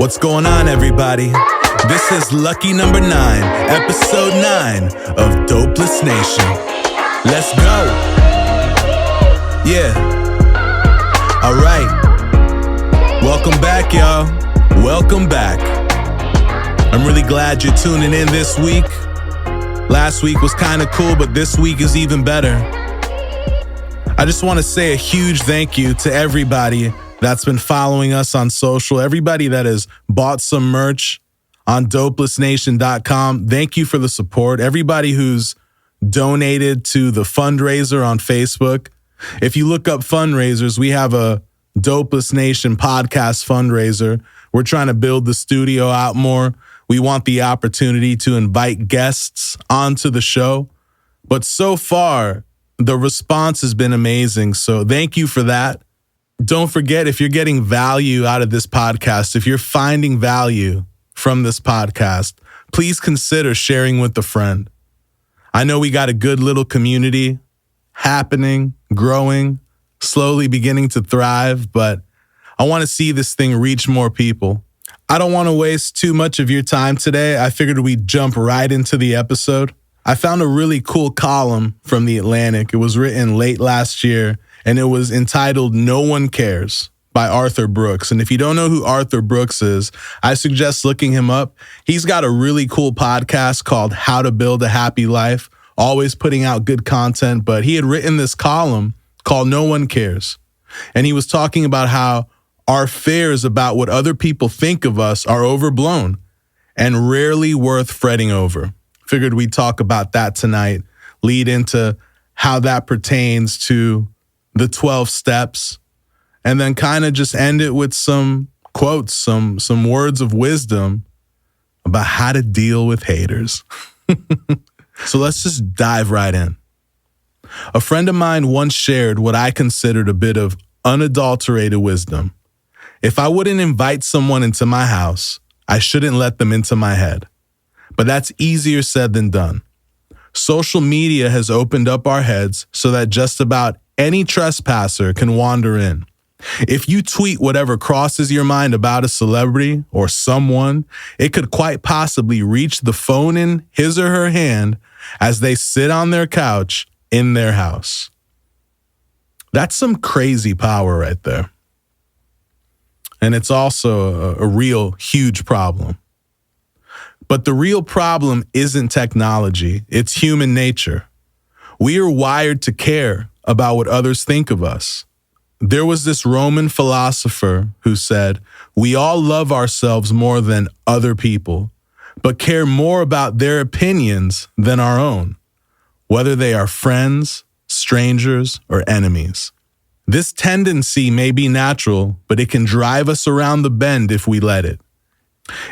What's going on, everybody? This is lucky number 9, episode 9 of Dopeless Nation. Let's go. Yeah. All right. Welcome back, y'all. Welcome back. I'm really glad you're tuning in this week. Last week was kind of cool, but this week is even better. I just want to say a huge thank you to everybody that's been following us on social, everybody that has bought some merch on dopelessnation.com. Thank you for the support. Everybody who's donated to the fundraiser on Facebook. If you look up fundraisers, we have a Dopeless Nation podcast fundraiser. We're trying to build the studio out more. We want the opportunity to invite guests onto the show. But so far, the response has been amazing. So thank you for that. Don't forget, if you're getting value out of this podcast, if you're finding value from this podcast, please consider sharing with a friend. I know we got a good little community happening, growing, slowly beginning to thrive, but I want to see this thing reach more people. I don't want to waste too much of your time today. I figured we'd jump right into the episode. I found a really cool column from The Atlantic. It was written late last year, and it was entitled "No One Cares" by Arthur Brooks. And if you don't know who Arthur Brooks is, I suggest looking him up. He's got a really cool podcast called How to Build a Happy Life, always putting out good content. But he had written this column called "No One Cares." And he was talking about how our fears about what other people think of us are overblown and rarely worth fretting over. Figured we'd talk about that tonight, lead into how that pertains to the 12 steps, and then kind of just end it with some quotes, some words of wisdom about how to deal with haters. So let's just dive right in. A friend of mine once shared what I considered a bit of unadulterated wisdom. If I wouldn't invite someone into my house, I shouldn't let them into my head. But that's easier said than done. Social media has opened up our heads so that just about any trespasser can wander in. If you tweet whatever crosses your mind about a celebrity or someone, it could quite possibly reach the phone in his or her hand as they sit on their couch in their house. That's some crazy power right there. And it's also a real huge problem. But the real problem isn't technology, it's human nature. We are wired to care about what others think of us. There was this Roman philosopher who said, "We all love ourselves more than other people, but care more about their opinions than our own, whether they are friends, strangers, or enemies." This tendency may be natural, but it can drive us around the bend if we let it.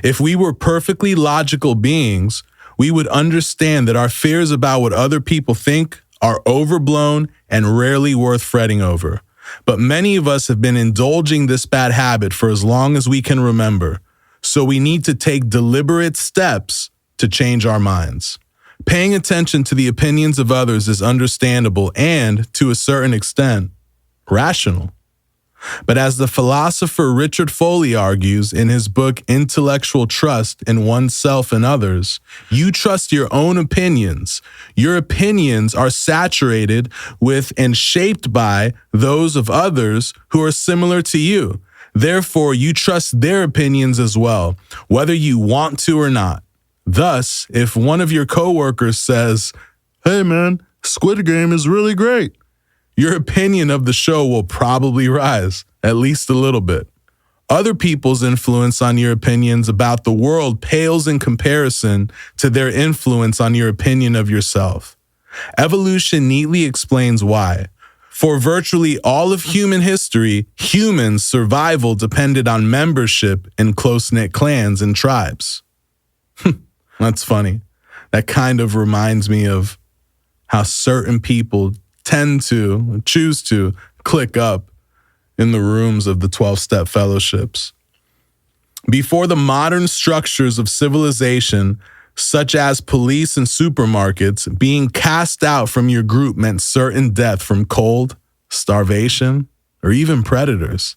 If we were perfectly logical beings, we would understand that our fears about what other people think are overblown and rarely worth fretting over. But many of us have been indulging this bad habit for as long as we can remember, so we need to take deliberate steps to change our minds. Paying attention to the opinions of others is understandable and, to a certain extent, rational. But as the philosopher Richard Foley argues in his book Intellectual Trust in Oneself and Others, you trust your own opinions. Your opinions are saturated with and shaped by those of others who are similar to you. Therefore, you trust their opinions as well, whether you want to or not. Thus, if one of your coworkers says, "Hey man, Squid Game is really great," your opinion of the show will probably rise, at least a little bit. Other people's influence on your opinions about the world pales in comparison to their influence on your opinion of yourself. Evolution neatly explains why. For virtually all of human history, human survival depended on membership in close-knit clans and tribes. That's funny. That kind of reminds me of how certain people tend to, choose to, click up in the rooms of the 12-step fellowships. Before the modern structures of civilization, such as police and supermarkets, being cast out from your group meant certain death from cold, starvation, or even predators.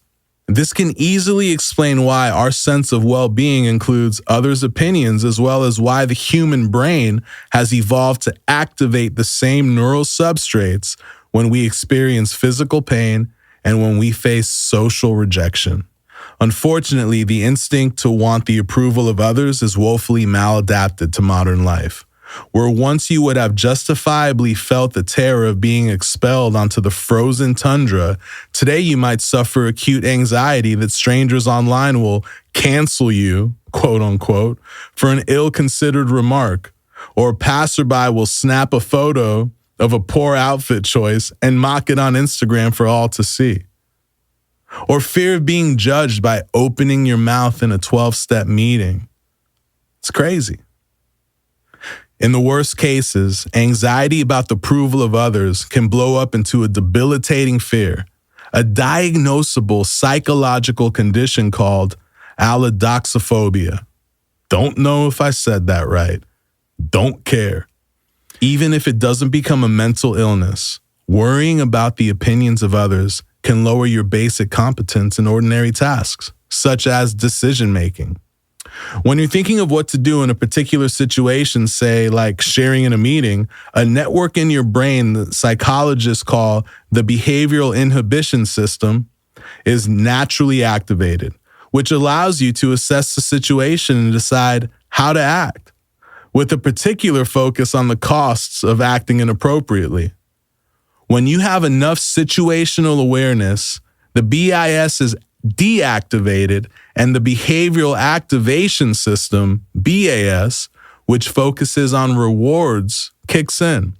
This can easily explain why our sense of well-being includes others' opinions, as well as why the human brain has evolved to activate the same neural substrates when we experience physical pain and when we face social rejection. Unfortunately, the instinct to want the approval of others is woefully maladapted to modern life. Where once you would have justifiably felt the terror of being expelled onto the frozen tundra, today you might suffer acute anxiety that strangers online will cancel you, quote unquote, for an ill-considered remark, or a passerby will snap a photo of a poor outfit choice and mock it on Instagram for all to see. Or fear of being judged by opening your mouth in a 12-step meeting. It's crazy. In the worst cases, anxiety about the approval of others can blow up into a debilitating fear, a diagnosable psychological condition called allodoxophobia. Don't know if I said that right. Don't care. Even if it doesn't become a mental illness, worrying about the opinions of others can lower your basic competence in ordinary tasks, such as decision-making. When you're thinking of what to do in a particular situation, say like sharing in a meeting, a network in your brain that psychologists call the behavioral inhibition system is naturally activated, which allows you to assess the situation and decide how to act, with a particular focus on the costs of acting inappropriately. When you have enough situational awareness, the BIS is deactivated and the behavioral activation system, BAS, which focuses on rewards, kicks in.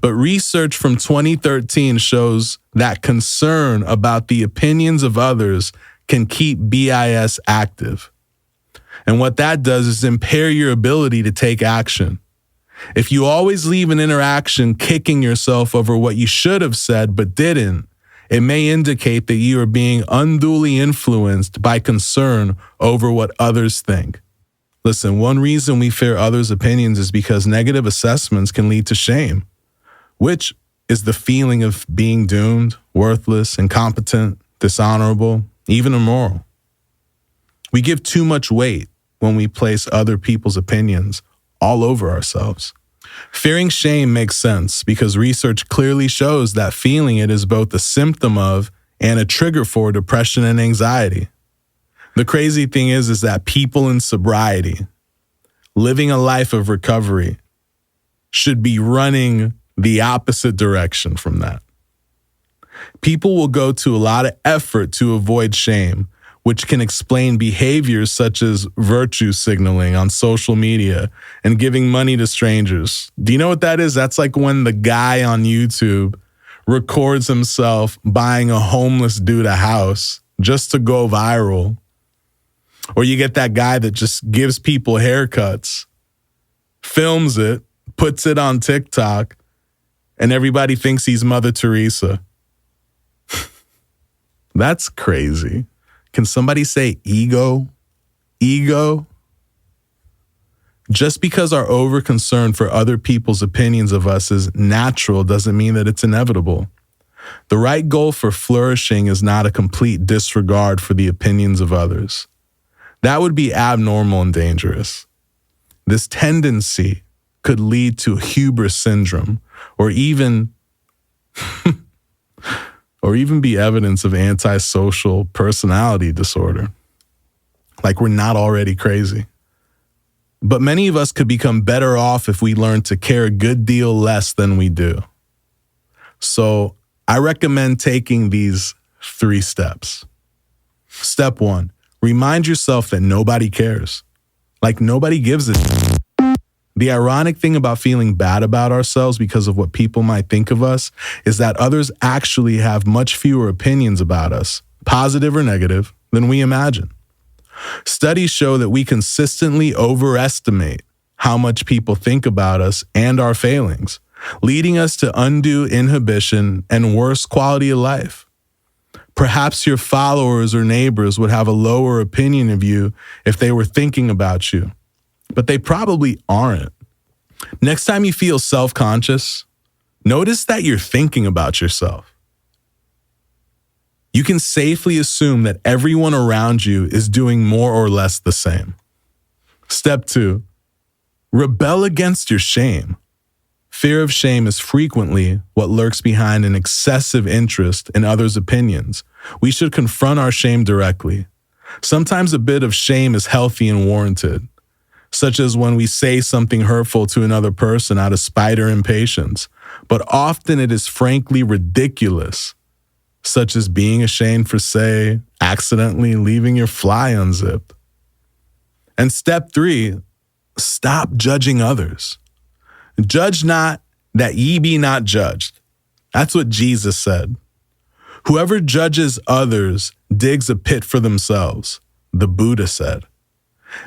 But research from 2013 shows that concern about the opinions of others can keep BIS active. And what that does is impair your ability to take action. If you always leave an interaction kicking yourself over what you should have said but didn't, it may indicate that you are being unduly influenced by concern over what others think. Listen, one reason we fear others' opinions is because negative assessments can lead to shame, which is the feeling of being doomed, worthless, incompetent, dishonorable, even immoral. We give too much weight when we place other people's opinions all over ourselves. Fearing shame makes sense because research clearly shows that feeling it is both a symptom of and a trigger for depression and anxiety. The crazy thing is that people in sobriety, living a life of recovery, should be running the opposite direction from that. People will go to a lot of effort to avoid shame, which can explain behaviors such as virtue signaling on social media and giving money to strangers. Do you know what that is? That's like when the guy on YouTube records himself buying a homeless dude a house just to go viral. Or you get that guy that just gives people haircuts, films it, puts it on TikTok, and everybody thinks he's Mother Teresa. That's crazy. Can somebody say ego? Ego? Just because our over-concern for other people's opinions of us is natural doesn't mean that it's inevitable. The right goal for flourishing is not a complete disregard for the opinions of others. That would be abnormal and dangerous. This tendency could lead to hubris syndrome or even be evidence of antisocial personality disorder. Like we're not already crazy. But many of us could become better off if we learn to care a good deal less than we do. So I recommend taking these 3 steps. Step 1, remind yourself that nobody cares. Like nobody gives a shit. The ironic thing about feeling bad about ourselves because of what people might think of us is that others actually have much fewer opinions about us, positive or negative, than we imagine. Studies show that we consistently overestimate how much people think about us and our failings, leading us to undue inhibition and worse quality of life. Perhaps your followers or neighbors would have a lower opinion of you if they were thinking about you, but they probably aren't. Next time you feel self-conscious, notice that you're thinking about yourself. you can safely assume that everyone around you is doing more or less the same. Step 2, rebel against your shame. Fear of shame is frequently what lurks behind an excessive interest in others' opinions. We should confront our shame directly. Sometimes a bit of shame is healthy and warranted, such as when we say something hurtful to another person out of spite or impatience. But often it is frankly ridiculous, such as being ashamed for, say, accidentally leaving your fly unzipped. And step 3, stop judging others. Judge not, that ye be not judged. That's what Jesus said. Whoever judges others digs a pit for themselves, the Buddha said.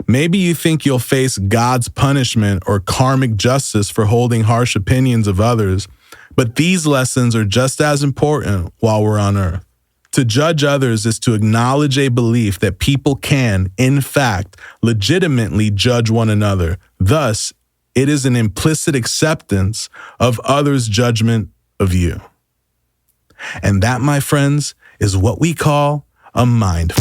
Maybe you think you'll face God's punishment or karmic justice for holding harsh opinions of others, but these lessons are just as important while we're on earth. To judge others is to acknowledge a belief that people can, in fact, legitimately judge one another. Thus, it is an implicit acceptance of others' judgment of you. And that, my friends, is what we call a mind.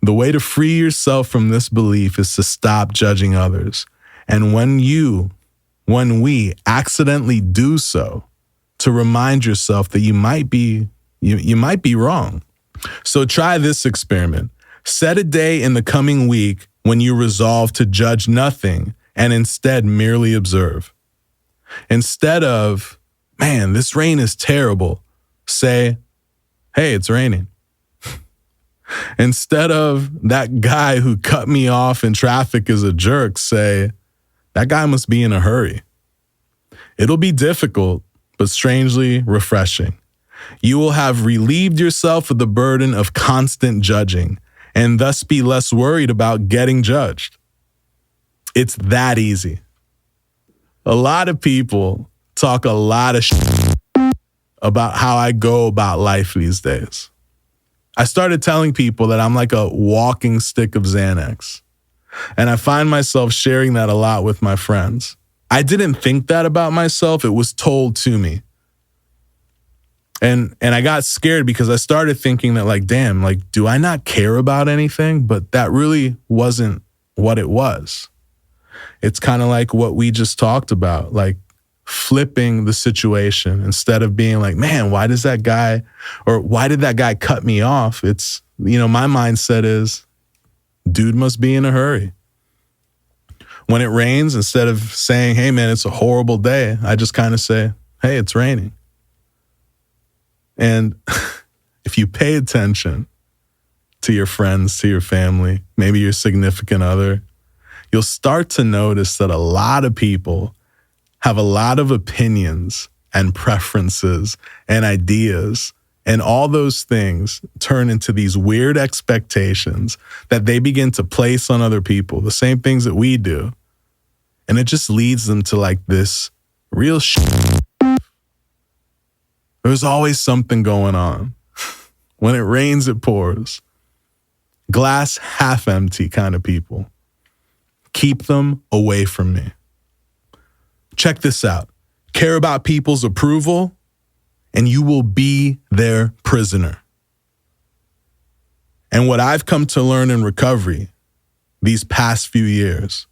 The way to free yourself from this belief is to stop judging others. And when we accidentally do so, to remind yourself that you might be wrong. So try this experiment. Set a day in the coming week when you resolve to judge nothing and instead merely observe. Instead of, man, this rain is terrible, say, hey, it's raining. Instead of, that guy who cut me off in traffic is a jerk, say, that guy must be in a hurry. It'll be difficult, but strangely refreshing. You will have relieved yourself of the burden of constant judging and thus be less worried about getting judged. It's that easy. A lot of people talk a lot of shit about how I go about life these days. I started telling people that I'm like a walking stick of Xanax, and I find myself sharing that a lot with my friends. I didn't think that about myself. It was told to me. And I got scared because I started thinking that, like, damn, like, do I not care about anything? But that really wasn't what it was. It's kind of like what we just talked about, like flipping the situation instead of being like, man, why did that guy cut me off? It's, my mindset is, dude must be in a hurry. When it rains, instead of saying, hey, man, it's a horrible day, I just kind of say, hey, it's raining. And if you pay attention to your friends, to your family, maybe your significant other, you'll start to notice that a lot of people have a lot of opinions and preferences and ideas, and all those things turn into these weird expectations that they begin to place on other people, the same things that we do. And it just leads them to like this real shit. There's always something going on. When it rains, it pours. Glass half empty kind of people. Keep them away from me. Check this out. Care about people's approval, and you will be their prisoner. And what I've come to learn in recovery these past few years,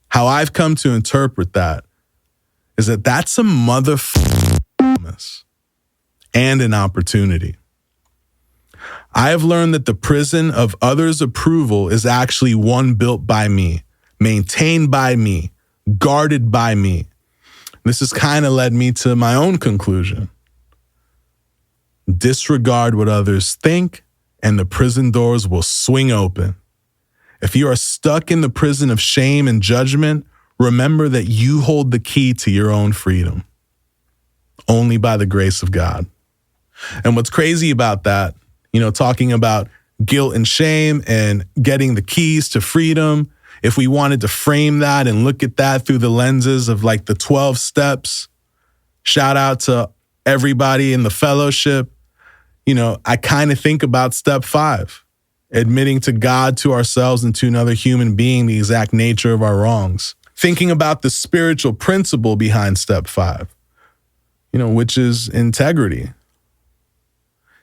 how I've come to interpret that, is that that's a motherfucking promise and an opportunity. I have learned that the prison of others' approval is actually one built by me, maintained by me, guarded by me. This has kind of led me to my own conclusion. Disregard what others think, and the prison doors will swing open. If you are stuck in the prison of shame and judgment, remember that you hold the key to your own freedom, only by the grace of God. And what's crazy about that, talking about guilt and shame and getting the keys to freedom, if we wanted to frame that and look at that through the lenses of like the 12 steps, shout out to everybody in the fellowship, I kind of think about step 5, admitting to God, to ourselves, and to another human being the exact nature of our wrongs. Thinking about the spiritual principle behind step 5. which is integrity.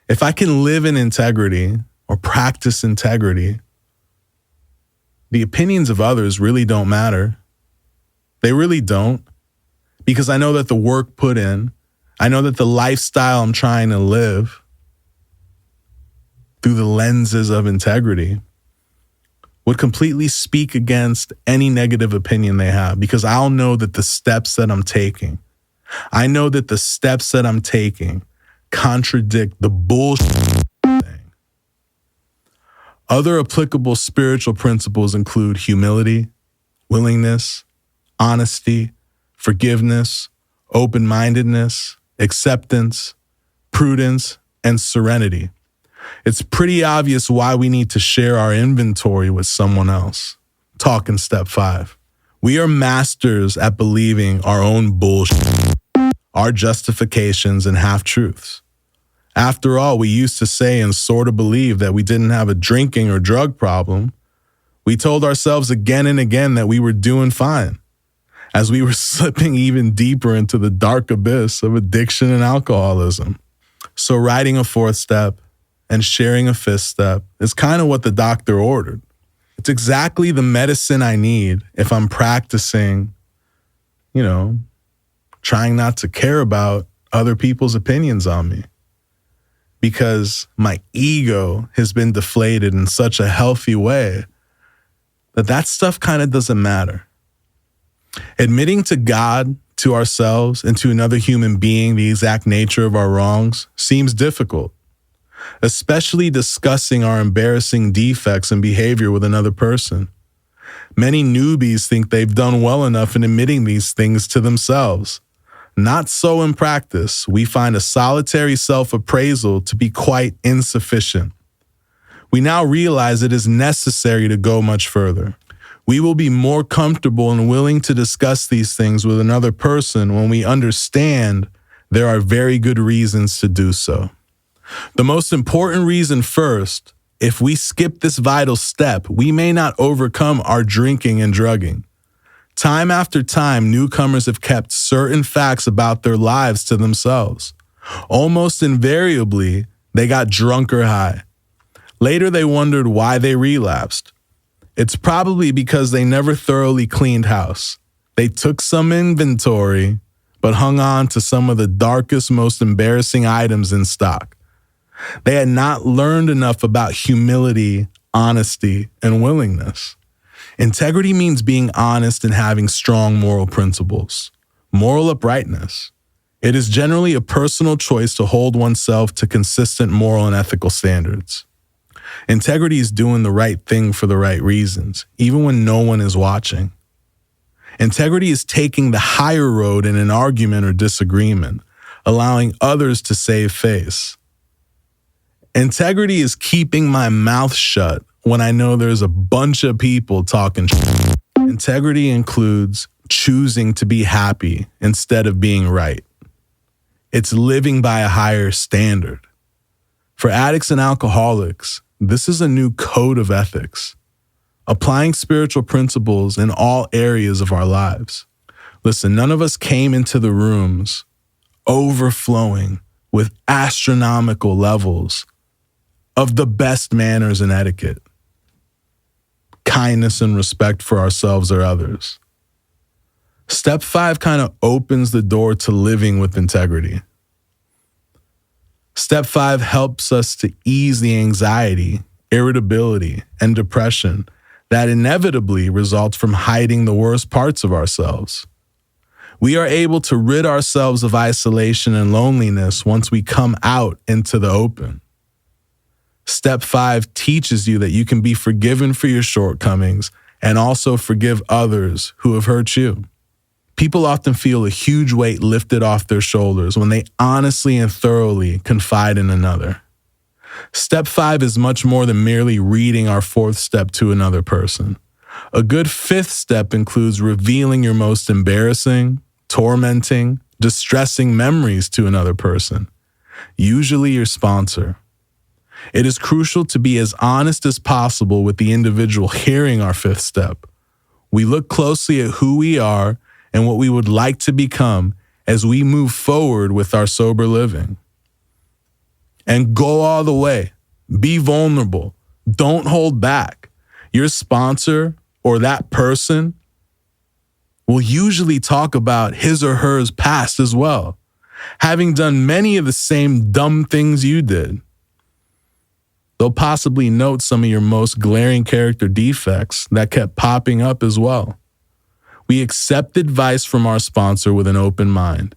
If I can live in integrity or practice integrity, the opinions of others really don't matter. They really don't, because I know that the work put in, I know that the lifestyle I'm trying to live through the lenses of integrity would completely speak against any negative opinion they have, because I'll know that the steps that I'm taking, contradict the bullshit thing. Other applicable spiritual principles include humility, willingness, honesty, forgiveness, open-mindedness, acceptance, prudence, and serenity. It's pretty obvious why we need to share our inventory with someone else. Talk in step 5. We are masters at believing our own bullshit, our justifications and half-truths. After all, we used to say and sort of believe that we didn't have a drinking or drug problem. We told ourselves again and again that we were doing fine, as we were slipping even deeper into the dark abyss of addiction and alcoholism. So writing a 4th step and sharing a 5th step is kind of what the doctor ordered. It's exactly the medicine I need if I'm practicing, trying not to care about other people's opinions on me, because my ego has been deflated in such a healthy way that stuff kind of doesn't matter. Admitting to God, to ourselves, and to another human being the exact nature of our wrongs seems difficult, especially discussing our embarrassing defects and behavior with another person. Many newbies think they've done well enough in admitting these things to themselves. Not so in practice. We find a solitary self-appraisal to be quite insufficient. We now realize it is necessary to go much further. We will be more comfortable and willing to discuss these things with another person when we understand there are very good reasons to do so. The most important reason first, if we skip this vital step, we may not overcome our drinking and drugging. Time after time, newcomers have kept certain facts about their lives to themselves. Almost invariably, they got drunk or high. Later, they wondered why they relapsed. It's probably because they never thoroughly cleaned house. They took some inventory, but hung on to some of the darkest, most embarrassing items in stock. They had not learned enough about humility, honesty, and willingness. Integrity means being honest and having strong moral principles. Moral uprightness. It is generally a personal choice to hold oneself to consistent moral and ethical standards. Integrity is doing the right thing for the right reasons, even when no one is watching. Integrity is taking the higher road in an argument or disagreement, allowing others to save face. Integrity is keeping my mouth shut when I know there's a bunch of people talking shit. Integrity includes choosing to be happy instead of being right. It's living by a higher standard. For addicts and alcoholics, this is a new code of ethics, applying spiritual principles in all areas of our lives. Listen, none of us came into the rooms overflowing with astronomical levels of the best manners and etiquette, kindness and respect for ourselves or others. Step 5 kind of opens the door to living with integrity. Step 5 helps us to ease the anxiety, irritability, and depression that inevitably results from hiding the worst parts of ourselves. We are able to rid ourselves of isolation and loneliness once we come out into the open. Step 5 teaches you that you can be forgiven for your shortcomings and also forgive others who have hurt you. People often feel a huge weight lifted off their shoulders when they honestly and thoroughly confide in another. Step 5 is much more than merely reading our 4th step to another person. A good 5th step includes revealing your most embarrassing, tormenting, distressing memories to another person, usually your sponsor. It is crucial to be as honest as possible with the individual hearing our 5th step. We look closely at who we are and what we would like to become as we move forward with our sober living. And go all the way. Be vulnerable. Don't hold back. Your sponsor or that person will usually talk about his or hers past as well, having done many of the same dumb things you did. They'll possibly note some of your most glaring character defects that kept popping up as well. We accept advice from our sponsor with an open mind.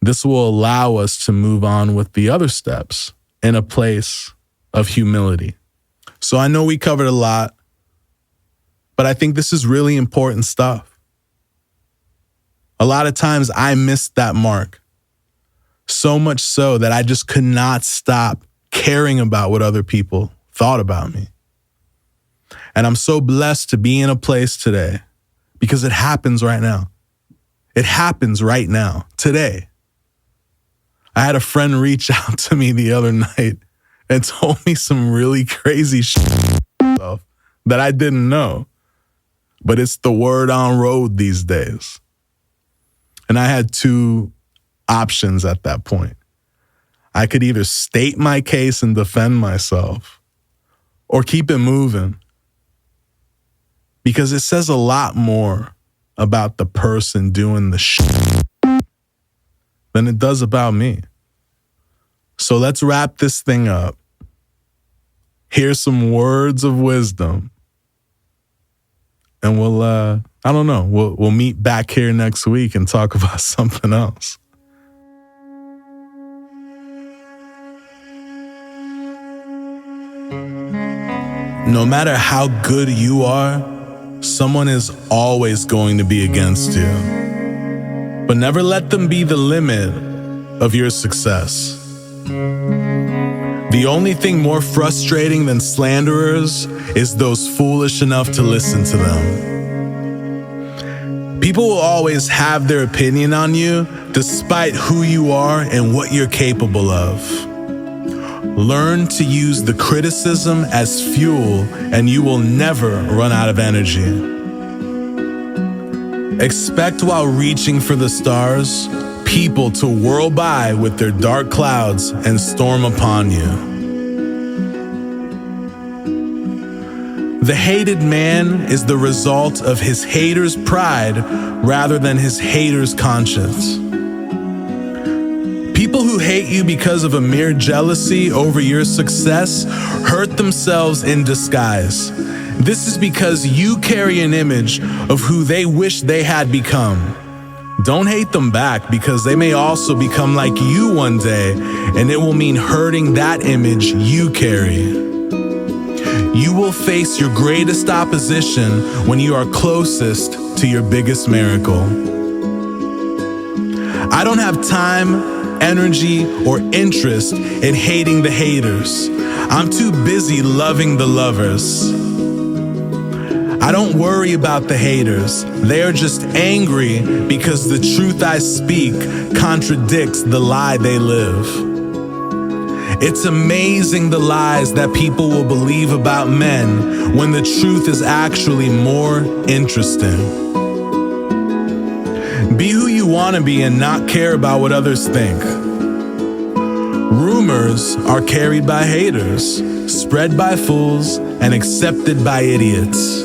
This will allow us to move on with the other steps in a place of humility. So I know we covered a lot, but I think this is really important stuff. A lot of times I missed that mark, so much so that I just could not stop caring about what other people thought about me. And I'm so blessed to be in a place today because it happens right now. It happens right now, today. I had a friend reach out to me the other night and told me some really crazy stuff that I didn't know. But it's the word on road these days. And I had two options at that point. I could either state my case and defend myself or keep it moving. Because it says a lot more about the person doing the than it does about me. So let's wrap this thing up. Here's some words of wisdom. And we'll meet back here next week and talk about something else. No matter how good you are, someone is always going to be against you. But never let them be the limit of your success. The only thing more frustrating than slanderers is those foolish enough to listen to them. People will always have their opinion on you, despite who you are and what you're capable of. Learn to use the criticism as fuel, and you will never run out of energy. Expect while reaching for the stars, people to whirl by with their dark clouds and storm upon you. The hated man is the result of his hater's pride rather than his hater's conscience. People who hate you because of a mere jealousy over your success hurt themselves in disguise. This is because you carry an image of who they wish they had become. Don't hate them back, because they may also become like you one day, and it will mean hurting that image you carry. You will face your greatest opposition when you are closest to your biggest miracle. I don't have time, energy, or interest in hating the haters. I'm too busy loving the lovers. I don't worry about the haters. They are just angry because the truth I speak contradicts the lie they live. It's amazing the lies that people will believe about men when the truth is actually more interesting. Be who you want to be and not care about what others think. Rumors are carried by haters, spread by fools, and accepted by idiots.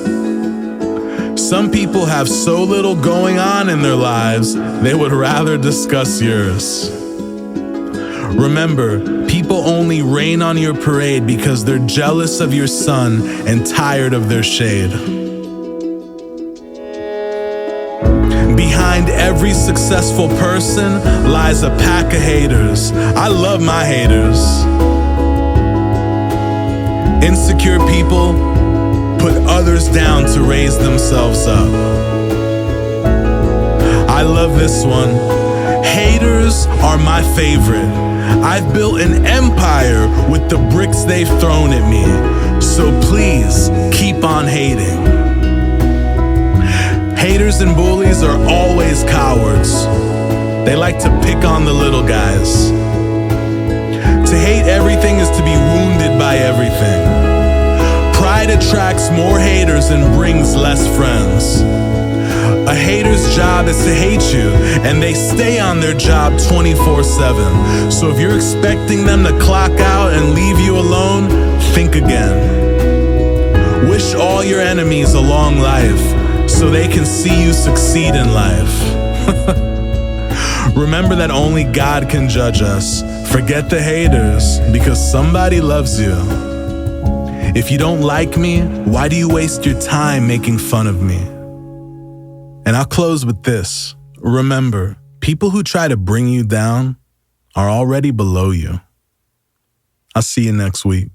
Some people have so little going on in their lives, they would rather discuss yours. Remember, people only rain on your parade because they're jealous of your sun and tired of their shade. Behind every successful person lies a pack of haters. I love my haters. Insecure people put others down to raise themselves up. I love this one. Haters are my favorite. I've built an empire with the bricks they've thrown at me. So please keep on hating. Haters and bullies are always cowards. They like to pick on the little guys. To hate everything is to be wounded by everything. Pride attracts more haters and brings less friends. A hater's job is to hate you, and they stay on their job 24/7. So if you're expecting them to clock out and leave you alone, think again. Wish all your enemies a long life so they can see you succeed in life. Remember that only God can judge us. Forget the haters, because somebody loves you. If you don't like me, why do you waste your time making fun of me? And I'll close with this. Remember, people who try to bring you down are already below you. I'll see you next week.